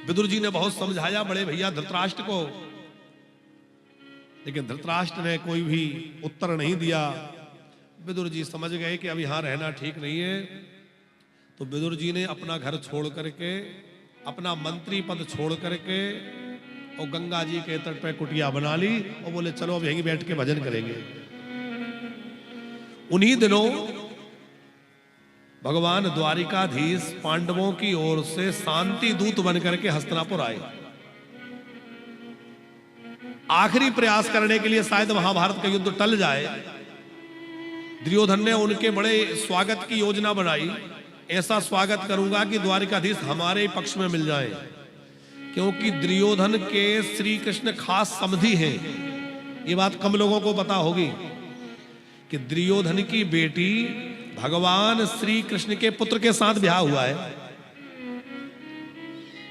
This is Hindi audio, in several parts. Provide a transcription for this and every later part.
विदुर जी ने बहुत समझाया बड़े भैया धृतराष्ट्र को, लेकिन धृतराष्ट्र ने कोई भी उत्तर नहीं दिया। विदुर जी समझ गए कि अब यहां रहना ठीक नहीं है, तो विदुर जी ने अपना घर छोड़ करके, अपना मंत्री पद छोड़ करके और गंगा जी के तट पे कुटिया बना ली और बोले चलो अब यहीं बैठ के भजन करेंगे। उन्हीं दिनों भगवान द्वारिकाधीश पांडवों की ओर से शांति दूत बनकर के हस्तिनापुर आए। आखिरी प्रयास करने के लिए शायद महाभारत का युद्ध टल जाए। दुर्योधन ने उनके बड़े स्वागत की योजना बनाई, ऐसा स्वागत करूंगा कि द्वारिकाधीश हमारे पक्ष में मिल जाए, क्योंकि दुर्योधन के श्री कृष्ण खास समधी हैं। ये बात कम लोगों को पता होगी कि दुर्योधन की बेटी भगवान श्री कृष्ण के पुत्र के साथ ब्याह हुआ है,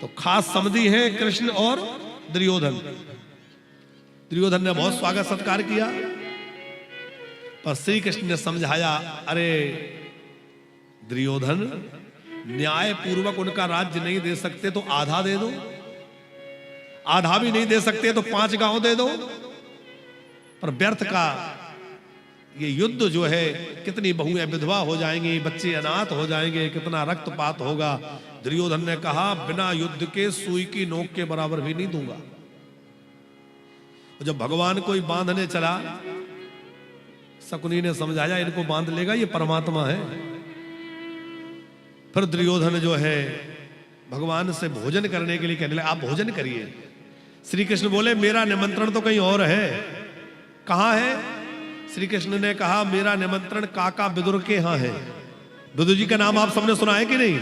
तो खास समधी हैं कृष्ण और दुर्योधन। दुर्योधन ने बहुत स्वागत सत्कार किया, पर श्री कृष्ण ने समझाया, अरे दुर्योधन, न्याय पूर्वक उनका राज्य नहीं दे सकते तो आधा दे दो, आधा भी नहीं दे सकते तो 5 गांव दे दो। पर व्यर्थ का ये युद्ध जो है, कितनी बहुएं विधवा हो जाएंगी, बच्चे अनाथ हो जाएंगे, कितना रक्तपात होगा। दुर्योधन ने कहा, बिना युद्ध के सुई की नोक के बराबर भी नहीं दूंगा। जब भगवान कोई बांधने चला, शकुनी ने समझाया इनको बांध लेगा, ये परमात्मा है। फिर दुर्योधन जो है भगवान से भोजन करने के लिए कहने लगे, आप भोजन करिए। श्री कृष्ण बोले, मेरा निमंत्रण तो कहीं और है। कहां है? श्री कृष्ण ने कहा, मेरा निमंत्रण काका विदुर के यहां है। विदुर जी का नाम आप सबने सुना है कि नहीं?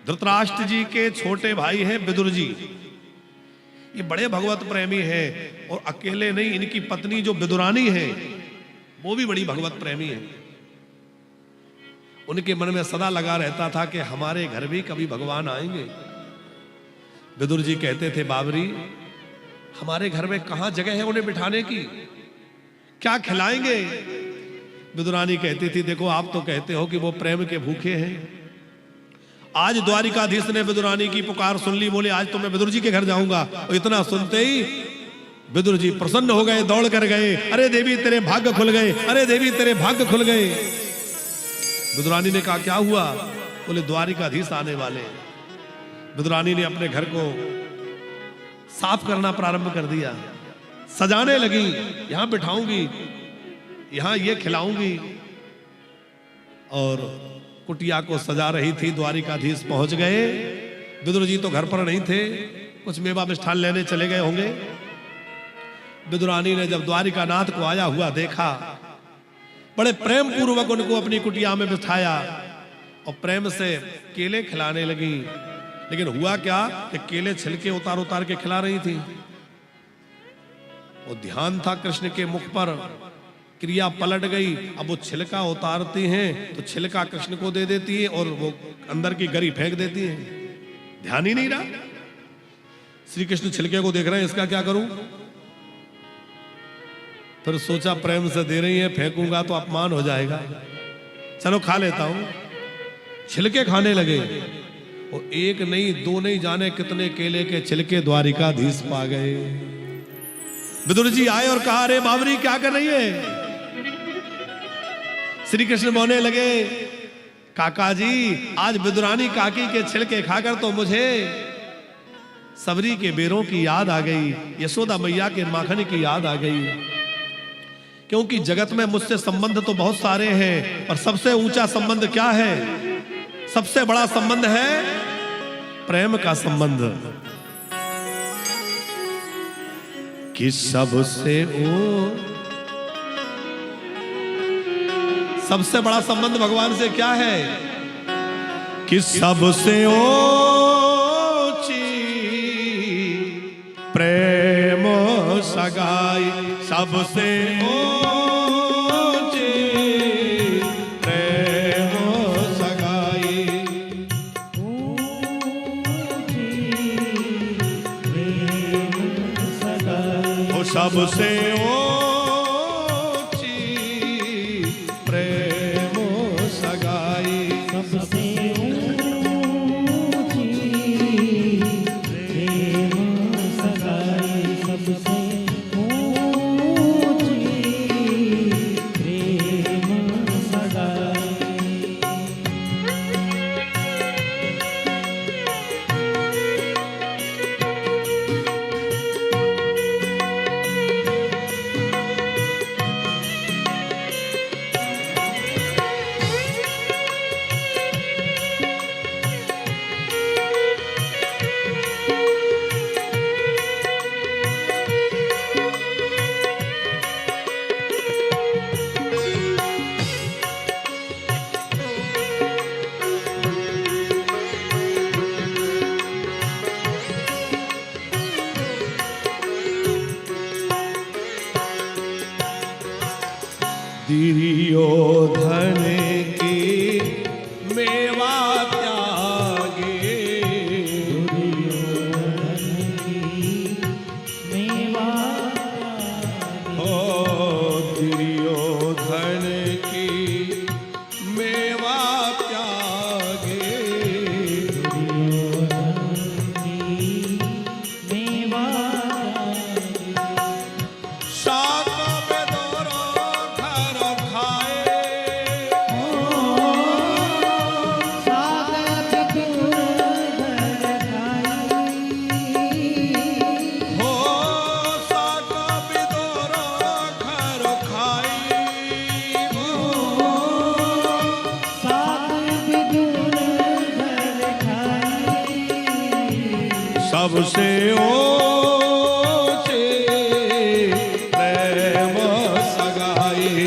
धृतराष्ट्र जी के छोटे भाई हैं विदुर जी। ये बड़े भगवत प्रेमी हैं, और अकेले नहीं, इनकी पत्नी जो विदुरानी है वो भी बड़ी भगवत प्रेमी है। उनके मन में सदा लगा रहता था कि हमारे घर भी कभी भगवान आएंगे। विदुर जी कहते थे, बाबरी, हमारे घर में कहां जगह है उन्हें बिठाने की, क्या खिलाएंगे? विदुरानी कहती थी, देखो आप तो कहते हो कि वो प्रेम के भूखे हैं। आज द्वारिकाधीश ने विदुरानी की पुकार सुन ली, बोले आज तो मैं विदुर जी के घर जाऊंगा। और इतना सुनते ही विदुर जी प्रसन्न हो गए, दौड़ कर गए, अरे देवी तेरे भाग्य खुल गए, अरे देवी तेरे भाग्य खुल गए। विदुरानी ने कहा, क्या हुआ? बोले द्वारिकाधीश आने वाले। विदुरानी ने अपने घर को साफ करना प्रारंभ कर दिया, सजाने लगी, यहां बिठाऊंगी, यहां ये खिलाऊंगी, और कुटिया को सजा रही थी। द्वारिकाधीश पहुंच गए। विदुर जी तो घर पर नहीं थे, कुछ मेवा मिष्ठान लेने चले गए होंगे। विदुरानी ने जब द्वारिकानाथ को आया हुआ देखा, बड़े प्रेम पूर्वक उनको अपनी कुटिया में बिठाया और प्रेम से केले खिलाने लगी। लेकिन हुआ क्या कि केले छिलके उतार उतार के खिला रही थी। और ध्यान था कृष्ण के मुख पर, क्रिया पलट गई। अब वो छिलका उतारती हैं तो छिलका कृष्ण को दे देती है और वो अंदर की गरी फेंक देती है। ध्यान ही नहीं रहा। श्री कृष्ण छिलके को देख रहे हैं, इसका क्या करूं? फिर सोचा प्रेम से दे रही है, फेंकूंगा तो अपमान हो जाएगा, चलो खा लेता हूं। छिलके खाने लगे। और एक नहीं, दो नहीं, जाने कितने केले के छिलके द्वारिकाधीश पा गए। विदुर जी आए और कहा, अरे बाबरी क्या कर रही है? श्री कृष्ण बोलने लगे, काका जी, आज विदुरानी काकी के छिलके खाकर तो मुझे सबरी के बेरों की याद आ गई, यशोदा मैया के माखन की याद आ गई। क्योंकि जगत में मुझसे संबंध तो बहुत सारे हैं, और सबसे ऊंचा संबंध क्या है? सबसे बड़ा संबंध है प्रेम का संबंध। कि सबसे बड़ा संबंध भगवान से क्या है? कि सबसे ऊंची प्रेम सगाई, सबसे ऊंची प्रेम सगाई, ओ सबसे सबसे ऊंचे प्रेम सगाई।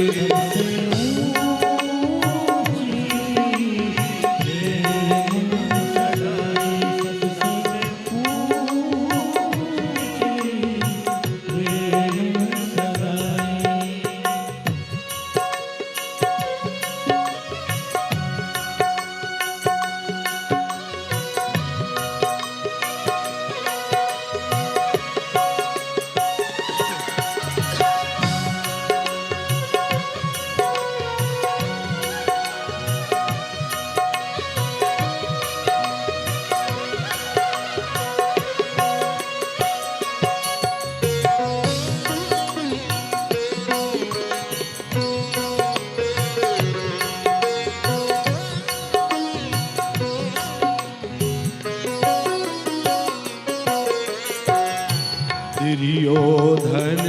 दुर्योधन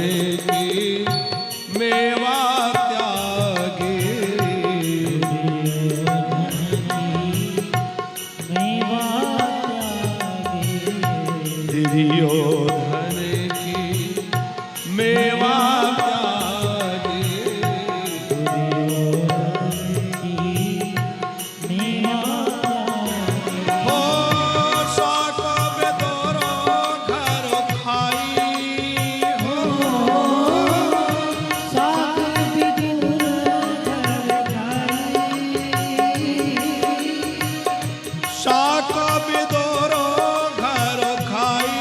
की मेवा त्यागे, दुर्योधन की मेवा त्यागे, हो शाक बेदरो घर खाई, शाक बेदरो घर खाई,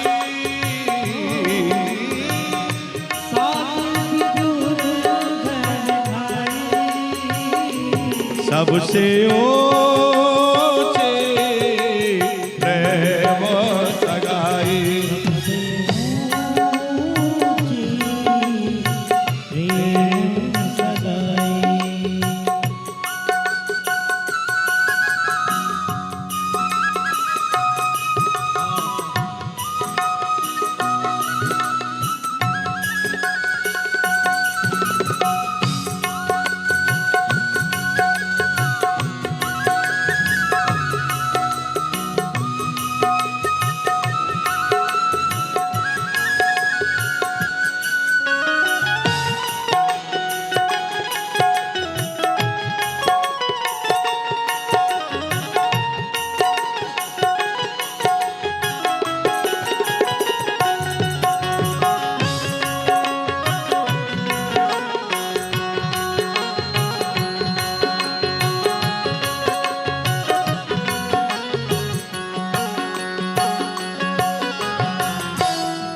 सबसे ऊंचे प्रेम सगाई।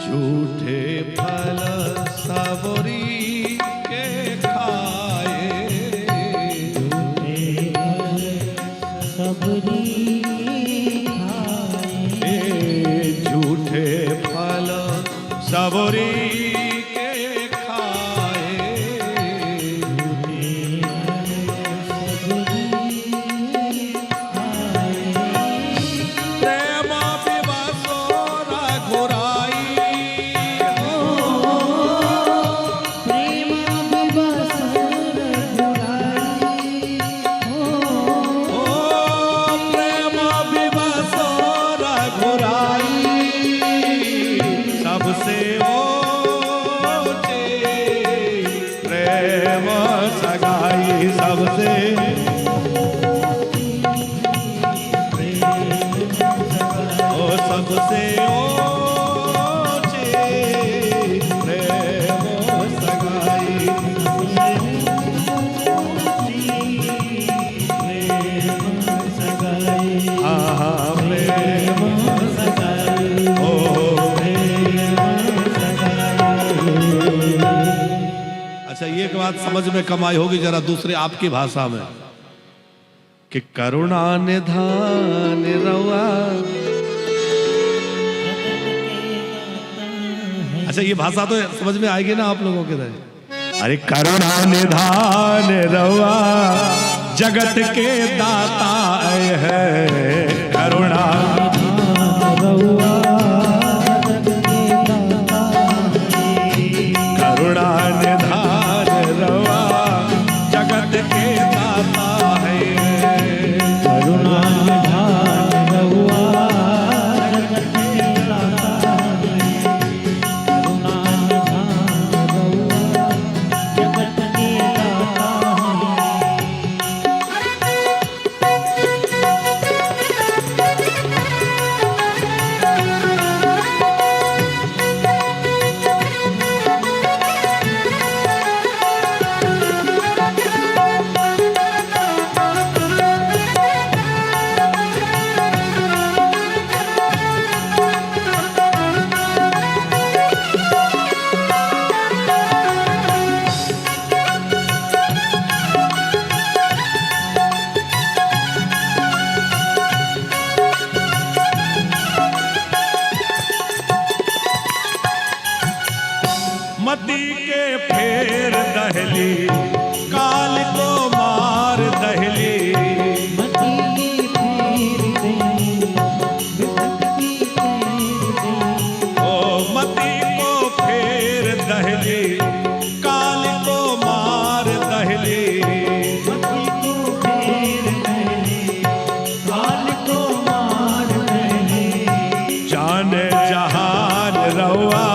झूठे फल सबरी के खाए, झूठे फल सबरी के खाए, प्रेम विवशो रघुराई, प्रेम विवशो रघुराई, सबसे ऊंचे प्रेम सगाई। सबसे ओ सबसे ऊंचे प्रेम सगाई। आहा प्रेम सगाई, ओ अच्छा एक बात समझ में कम आई होगी जरा दूसरे आपकी भाषा में कि करुणा निधान रवा। अच्छा ये भाषा तो समझ में आएगी ना आप लोगों के तरह। अरे करुणा निधान रवा जगत के दाता है, करुणा करुणा निधान रवा जगत के दाता है, करुणा निधान रवा जगत के दाता मती के फेर दहली, काल को मार दहली। मती के फेर दहली, ओ मती को फेर दहली, काल को मार दहली। मती को फेर दहली, काल को मार दहली। जान जहान रहुआ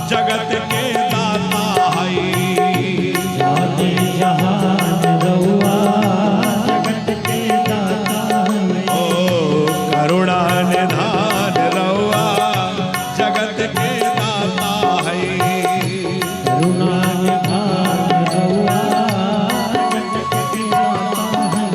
जगत के दाता है। जान जहान रहुआ जगत के दाता है। ओ करुणा निधान रहुआ जगत के दाता है। करुणा निधान रहुआ जगत के दाता है।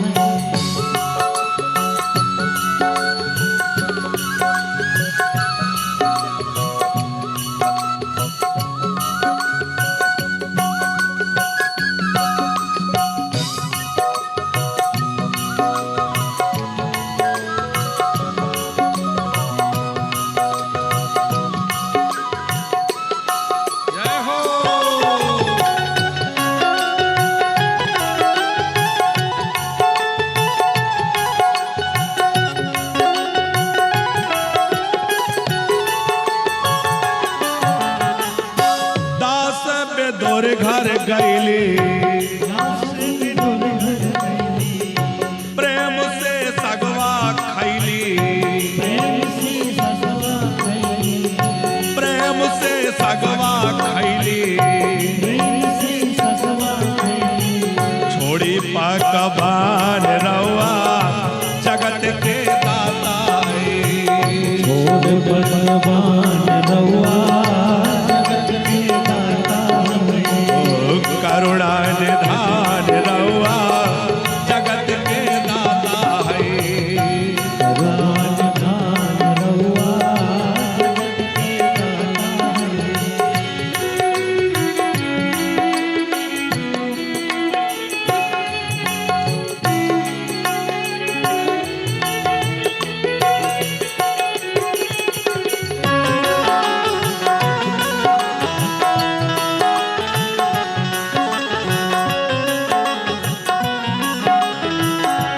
जय हो। दास बेदोर घर गईली, प्रेम से सगवा खैली। प्रेम से सगवा खैली, छोड़ी पकवान रवा जगत के दाता है। ओ करुणा निधान रवा जगत के दाता है।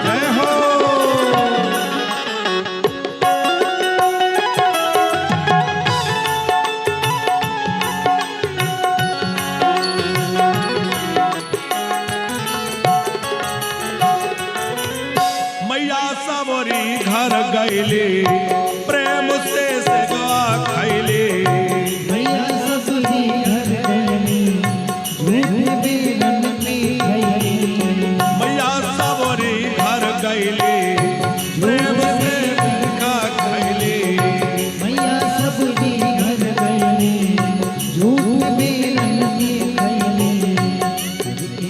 जय हो। मैया सबरी घर गईली, प्रेम से सगवा खैली। मैया सबरी घर गईली, प्रेम से खा खैली।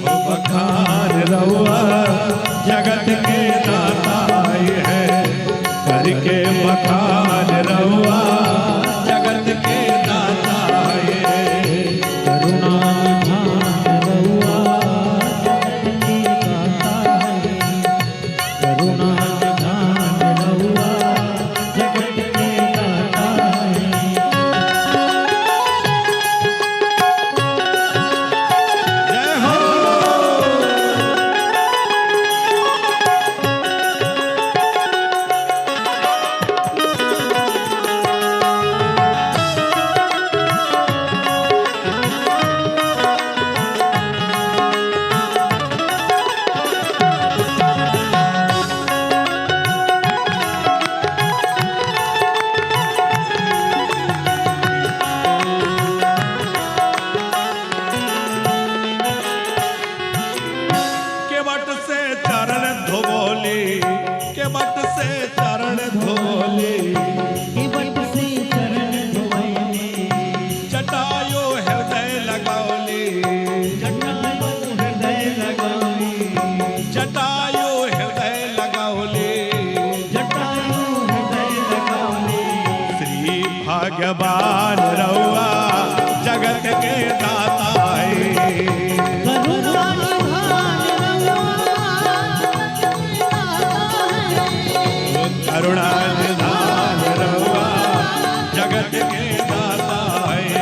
ओ बखान रहुआ जगत के दाता है। करके बखान रहुआ जगत के दाता है। जय हो। केवट से चरण धोली, केवट से चरण धोली। जटायु हृदय लगौली, जटायु हृदय लगौली। श्री भगवान रहुआ जगत के दाता है। करुणा निधान रहुआ जगत के दाता है।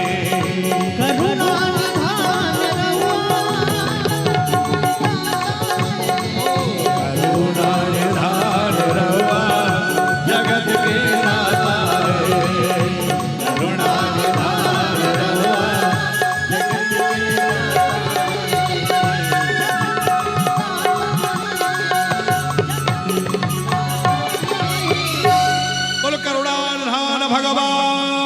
भगवान